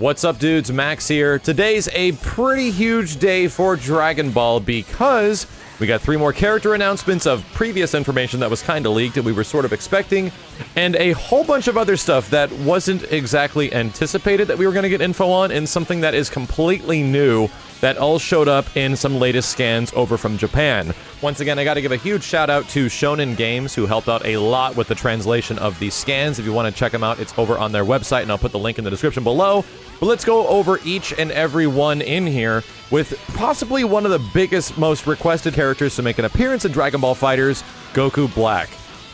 What's up, dudes? Max here. Today's a pretty huge day for Dragon Ball because we got 3 more character announcements of previous information that was kind of leaked and we were sort of expecting, and a whole bunch of other stuff that wasn't exactly anticipated that we were going to get info on, and something that is completely new that all showed up in some latest scans over from Japan. Once again, I got to give a huge shout out to Shonen Games, who helped out a lot with the translation of these scans. If you want to check them out, it's over on their website, and I'll put the link in the description below. But let's go over each and every one in here with possibly one of the biggest, most requested characters to make an appearance in Dragon Ball FighterZ, Goku Black.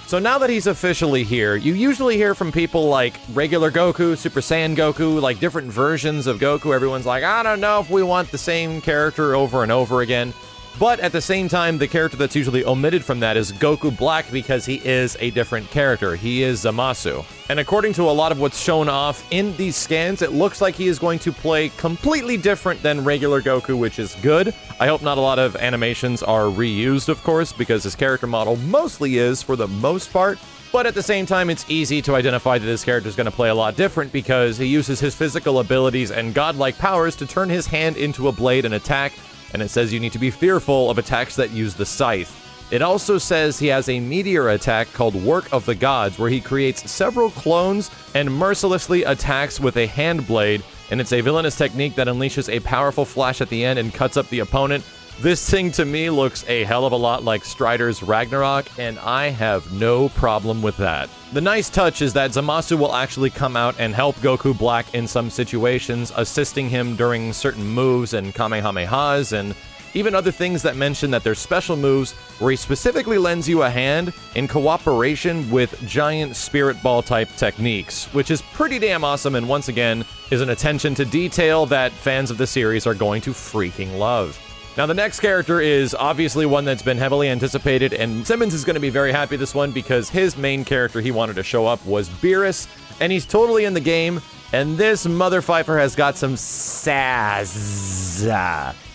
So now that he's officially here, you usually hear from people like regular Goku, Super Saiyan Goku, like different versions of Goku. Everyone's like, I don't know if we want the same character over and over again. But at the same time, the character that's usually omitted from that is Goku Black, because he is a different character. He is Zamasu. And according to a lot of what's shown off in these scans, it looks like he is going to play completely different than regular Goku, which is good. I hope not a lot of animations are reused, of course, because his character model mostly is for the most part. But at the same time, it's easy to identify that this character is going to play a lot different because he uses his physical abilities and godlike powers to turn his hand into a blade and attack. And it says you need to be fearful of attacks that use the scythe. It also says he has a meteor attack called Work of the Gods, where he creates several clones and mercilessly attacks with a hand blade, and it's a villainous technique that unleashes a powerful flash at the end and cuts up the opponent. This thing to me looks a hell of a lot like Strider's Ragnarok, and I have no problem with that. The nice touch is that Zamasu will actually come out and help Goku Black in some situations, assisting him during certain moves and Kamehamehas, and even other things that mention that there's special moves where he specifically lends you a hand in cooperation with giant spirit ball type techniques, which is pretty damn awesome, and once again is an attention to detail that fans of the series are going to freaking love. Now, the next character is obviously one that's been heavily anticipated, and Simmons is going to be very happy this one because his main character he wanted to show up was Beerus, and he's totally in the game, and this mother fifer has got some sass.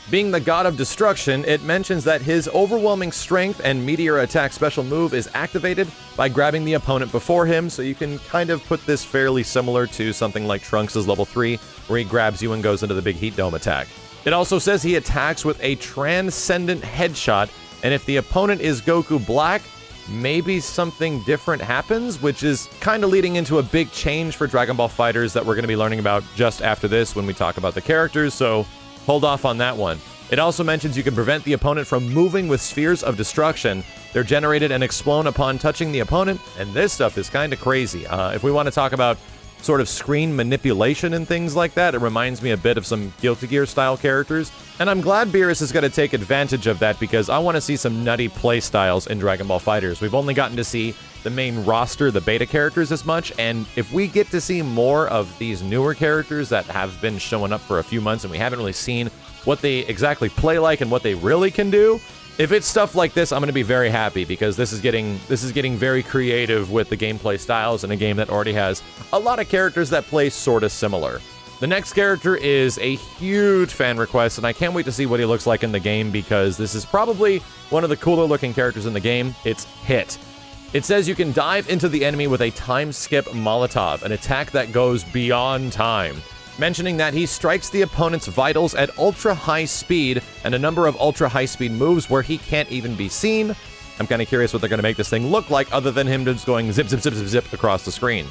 Being the god of destruction, it mentions that his overwhelming strength and meteor attack special move is activated by grabbing the opponent before him, so you can kind of put this fairly similar to something like Trunks' level 3, where he grabs you and goes into the big heat dome attack. It also says he attacks with a transcendent headshot, and if the opponent is Goku Black, maybe something different happens, which is kind of leading into a big change for Dragon Ball FighterZ that we're going to be learning about just after this when we talk about the characters, so hold off on that one. It also mentions you can prevent the opponent from moving with spheres of destruction. They're generated and explode upon touching the opponent, and this stuff is kind of crazy. If we want to talk about sort of screen manipulation and things like that, it reminds me a bit of some Guilty Gear style characters, and I'm glad Beerus is going to take advantage of that because I want to see some nutty play styles in Dragon Ball FighterZ. We've only gotten to see the main roster, the beta characters, as much, and if we get to see more of these newer characters that have been showing up for a few months and we haven't really seen what they exactly play like and what they really can do, if it's stuff like this, I'm going to be very happy because this is getting very creative with the gameplay styles in a game that already has a lot of characters that play sort of similar. The next character is a huge fan request, and I can't wait to see what he looks like in the game because this is probably one of the cooler looking characters in the game. It's Hit. It says you can dive into the enemy with a time skip Molotov, an attack that goes beyond time, mentioning that he strikes the opponent's vitals at ultra high speed and a number of ultra high speed moves where he can't even be seen. I'm kind of curious what they're going to make this thing look like other than him just going zip, zip, zip, zip, zip across the screen.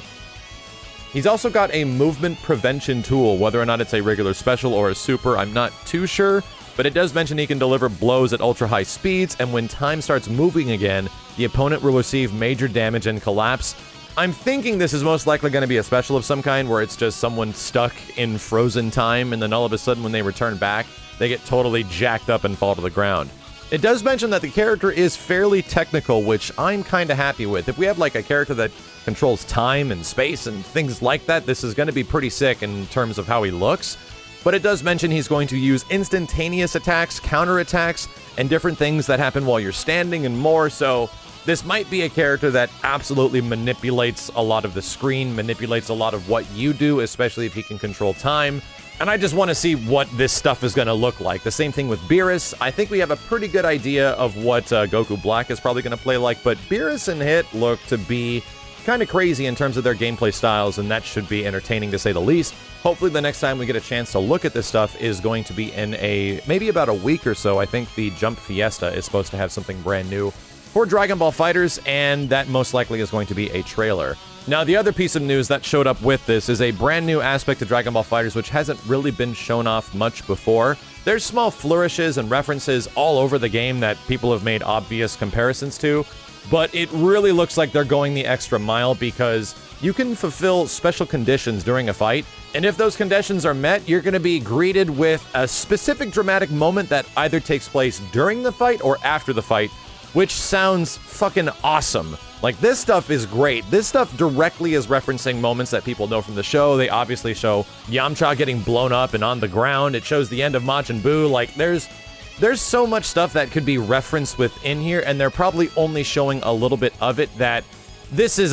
He's also got a movement prevention tool. Whether or not it's a regular special or a super, I'm not too sure, but it does mention he can deliver blows at ultra high speeds, and when time starts moving again, the opponent will receive major damage and collapse. I'm thinking this is most likely going to be a special of some kind where it's just someone stuck in frozen time, and then all of a sudden when they return back, they get totally jacked up and fall to the ground. It does mention that the character is fairly technical, which I'm kind of happy with. If we have like a character that controls time and space and things like that, this is going to be pretty sick in terms of how he looks. But it does mention he's going to use instantaneous attacks, counterattacks, and different things that happen while you're standing and more, so this might be a character that absolutely manipulates a lot of the screen, manipulates a lot of what you do, especially if he can control time. And I just want to see what this stuff is going to look like. The same thing with Beerus. I think we have a pretty good idea of what Goku Black is probably going to play like, but Beerus and Hit look to be kind of crazy in terms of their gameplay styles, and that should be entertaining to say the least. Hopefully the next time we get a chance to look at this stuff is going to be in maybe about a week or so. I think the Jump Fiesta is supposed to have something brand new for Dragon Ball FighterZ, and that most likely is going to be a trailer. Now, the other piece of news that showed up with this is a brand new aspect of Dragon Ball FighterZ which hasn't really been shown off much before. There's small flourishes and references all over the game that people have made obvious comparisons to, but it really looks like they're going the extra mile because you can fulfill special conditions during a fight, and if those conditions are met, you're going to be greeted with a specific dramatic moment that either takes place during the fight or after the fight, which sounds fucking awesome. Like, this stuff is great. This stuff directly is referencing moments that people know from the show. They obviously show Yamcha getting blown up and on the ground. It shows the end of Majin Buu. Like, there's so much stuff that could be referenced within here, and they're probably only showing a little bit of it. That this is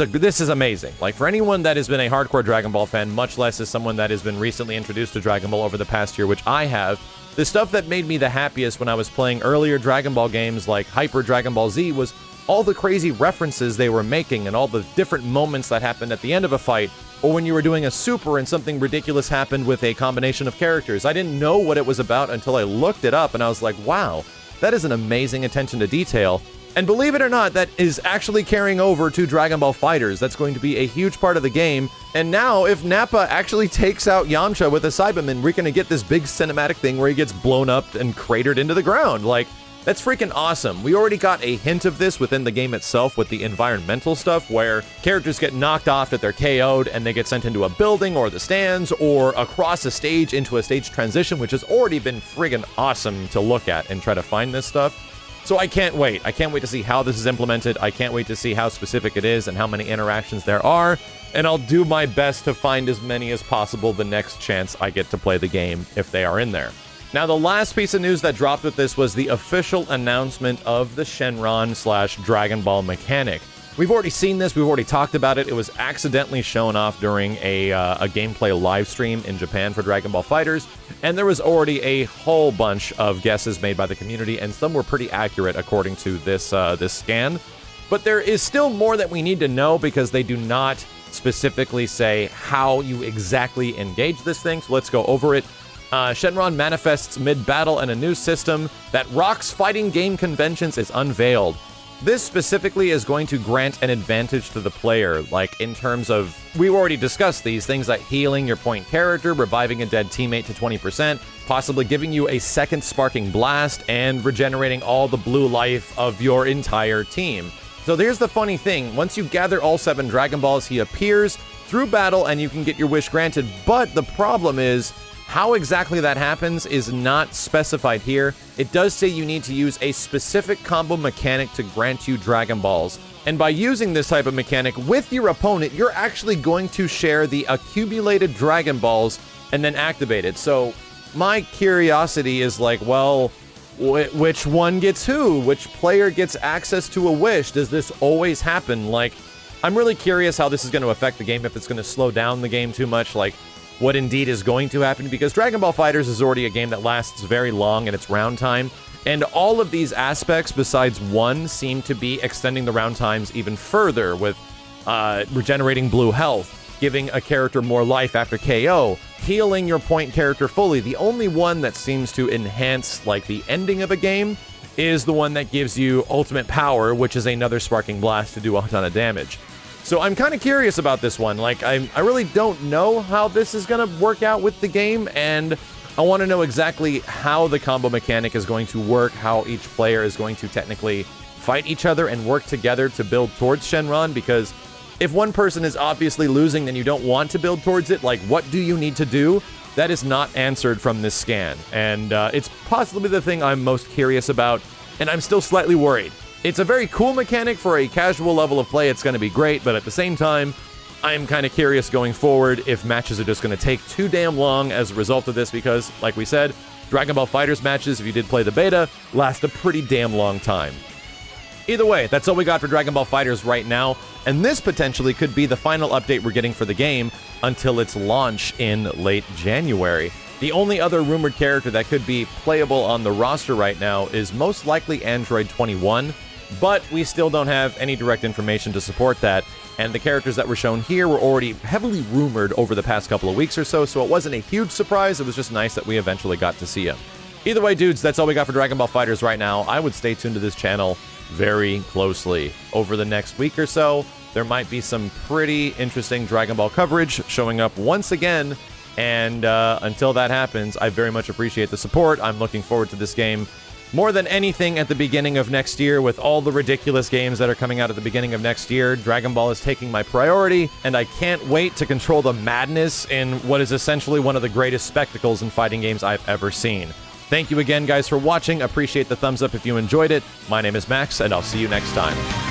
amazing. Like, for anyone that has been a hardcore Dragon Ball fan, much less as someone that has been recently introduced to Dragon Ball over the past year, which I have, the stuff that made me the happiest when I was playing earlier Dragon Ball games like Hyper Dragon Ball Z was all the crazy references they were making and all the different moments that happened at the end of a fight, or when you were doing a super and something ridiculous happened with a combination of characters. I didn't know what it was about until I looked it up, and I was like, wow, that is an amazing attention to detail. And believe it or not, that is actually carrying over to Dragon Ball FighterZ. That's going to be a huge part of the game. And now, if Nappa actually takes out Yamcha with a Cyberman, we're going to get this big cinematic thing where he gets blown up and cratered into the ground. Like, that's freaking awesome. We already got a hint of this within the game itself with the environmental stuff, where characters get knocked off if they're KO'd and they get sent into a building or the stands or across a stage into a stage transition, which has already been friggin' awesome to look at and try to find this stuff. So I can't wait. I can't wait to see how this is implemented. I can't wait to see how specific it is and how many interactions there are. And I'll do my best to find as many as possible the next chance I get to play the game if they are in there. Now, the last piece of news that dropped with this was the official announcement of the Shenron/Dragon Ball mechanic. We've already seen this. We've already talked about it. It was accidentally shown off during a gameplay live stream in Japan for Dragon Ball FighterZ, and there was already a whole bunch of guesses made by the community, and some were pretty accurate according to this scan. But there is still more that we need to know because they do not specifically say how you exactly engage this thing, so let's go over it. Shenron manifests mid-battle, and a new system that rocks fighting game conventions is unveiled. This specifically is going to grant an advantage to the player, like in terms of, we've already discussed these things like healing your point character, reviving a dead teammate to 20%, possibly giving you a second sparking blast, and regenerating all the blue life of your entire team. So here's the funny thing, once you gather all 7 Dragon Balls, he appears through battle and you can get your wish granted, but the problem is, how exactly that happens is not specified here. It does say you need to use a specific combo mechanic to grant you Dragon Balls. And by using this type of mechanic with your opponent, you're actually going to share the accumulated Dragon Balls and then activate it. So my curiosity is like, well, which one gets who? Which player gets access to a wish? Does this always happen? Like, I'm really curious how this is going to affect the game, if it's going to slow down the game too much, like what indeed is going to happen, because Dragon Ball FighterZ is already a game that lasts very long in its round time, and all of these aspects besides one seem to be extending the round times even further, with regenerating blue health, giving a character more life after KO, healing your point character fully. The only one that seems to enhance like the ending of a game is the one that gives you ultimate power, which is another sparking blast to do a ton of damage. So I'm kind of curious about this one. Like, I really don't know how this is going to work out with the game, and I want to know exactly how the combo mechanic is going to work, how each player is going to technically fight each other and work together to build towards Shenron, because if one person is obviously losing, then you don't want to build towards it. Like, what do you need to do? That is not answered from this scan, and it's possibly the thing I'm most curious about, and I'm still slightly worried. It's a very cool mechanic for a casual level of play. It's going to be great, but at the same time, I'm kind of curious going forward if matches are just going to take too damn long as a result of this, because, like we said, Dragon Ball FighterZ matches, if you did play the beta, last a pretty damn long time. Either way, that's all we got for Dragon Ball FighterZ right now, and this potentially could be the final update we're getting for the game until its launch in late January. The only other rumored character that could be playable on the roster right now is most likely Android 21, but we still don't have any direct information to support that. And the characters that were shown here were already heavily rumored over the past couple of weeks or so it wasn't a huge surprise. It was just nice that we eventually got to see him. Either way, dudes, that's all we got for Dragon Ball FighterZ right now. I would stay tuned to this channel very closely. Over the next week or so, there might be some pretty interesting Dragon Ball coverage showing up once again. And until that happens, I very much appreciate the support. I'm looking forward to this game more than anything at the beginning of next year. With all the ridiculous games that are coming out at the beginning of next year, Dragon Ball is taking my priority, and I can't wait to control the madness in what is essentially one of the greatest spectacles in fighting games I've ever seen. Thank you again, guys, for watching. Appreciate the thumbs up if you enjoyed it. My name is Max, and I'll see you next time.